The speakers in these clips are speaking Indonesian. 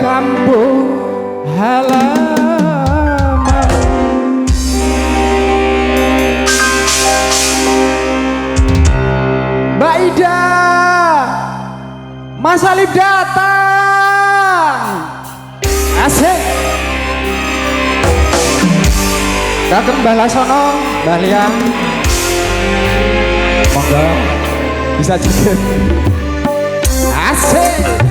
kampung halaman. Mbak Ida, Mas Alif datang. Asik. Kagem Mbah Lasono, Mbah Liang. Monggo bisa juga. Asik.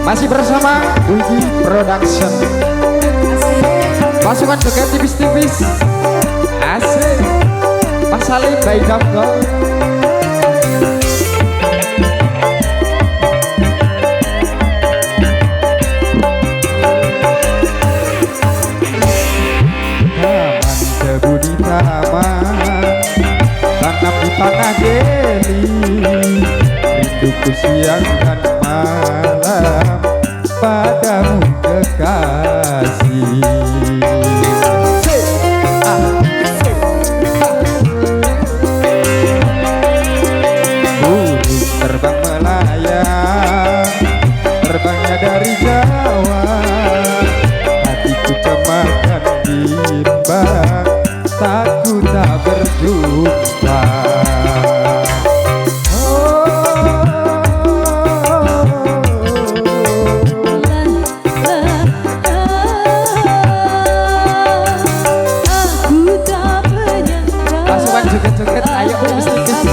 Masih bersama Dugi Production. Pasukan joget tipis-tipis. Asik. Mas Alif baik dong. Tanam di tanah geli, rinduku siang dan malam padamu kekasih. Burung terbang melayang, terbangnya dari Jawa, hatiku cemakan bimbang, takut tak berjumpa. Pasukan joget-joget, ayo tipis-tipis.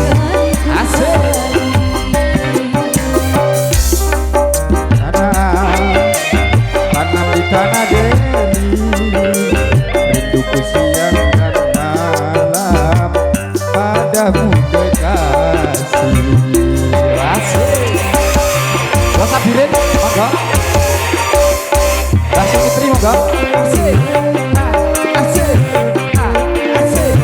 Asik. Tanam di tanah Deli, rinduku siang dan malam padamu kekasih. Asik. Rosa Birin, monggo. Rasa Fitri, monggo. Asik. Asik. Asik.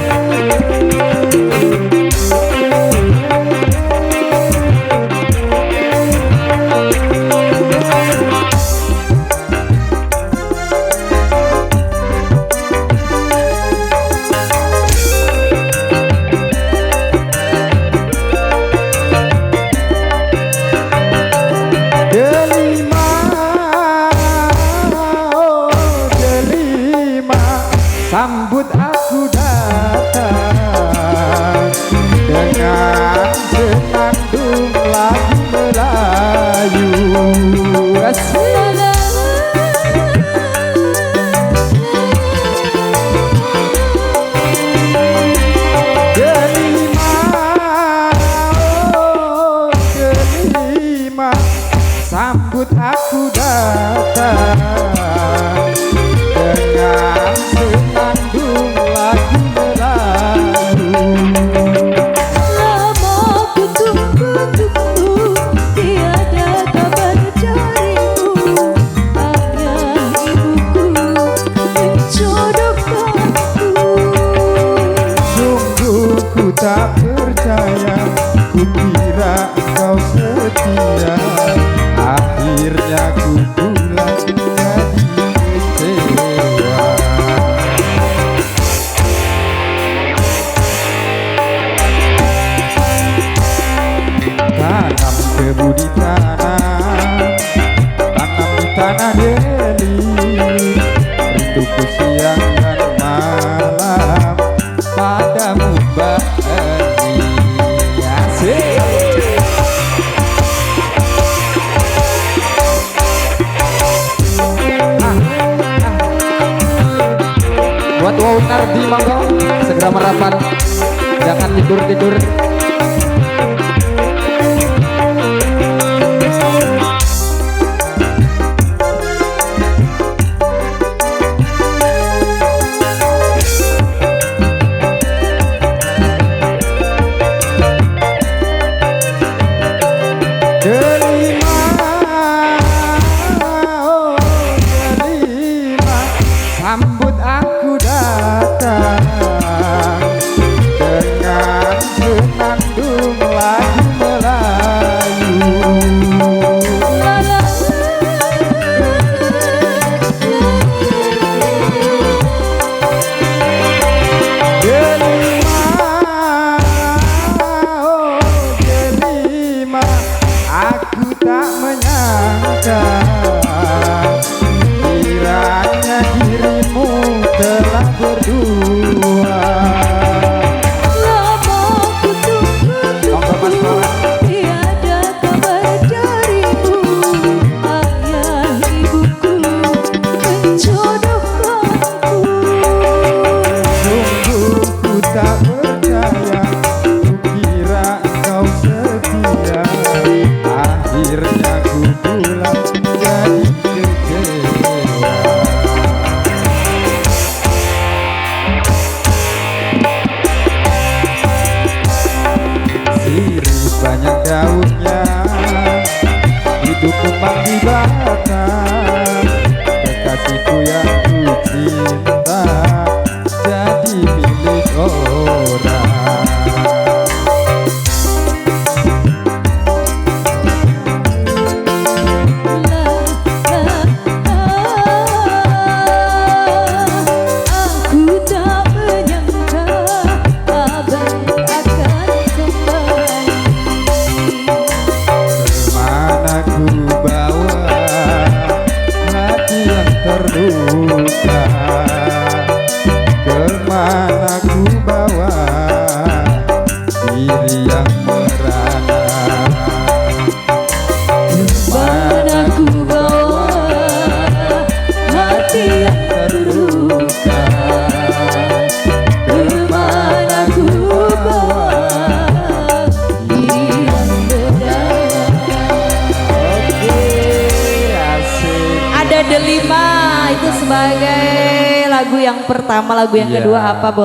Sambut aku datang dengan senandung lagu Melayu. Delima, sambut aku datang dengan senandung lagu Melayu. Lama ku tunggu-tunggu, tiada kabar darimu. Ayah ibuku menjodohkanku. Sungguh ku tak percaya, ku kira kau setia. Akhirnya ku pulang jadi kecewa. Tanam tebu di tanah, tanam di tanah Deli, rinduku siang dan malam padamu Mbak Eni. Asik. Buat Wow Nardi, monggo segera merapat, jangan tidur-tidur. Sambut aku datang dengan senandung lagu Melayu. Delima, aku tak menyangka untuk sebagai lagu yang pertama, lagu yang Iya. kedua apa?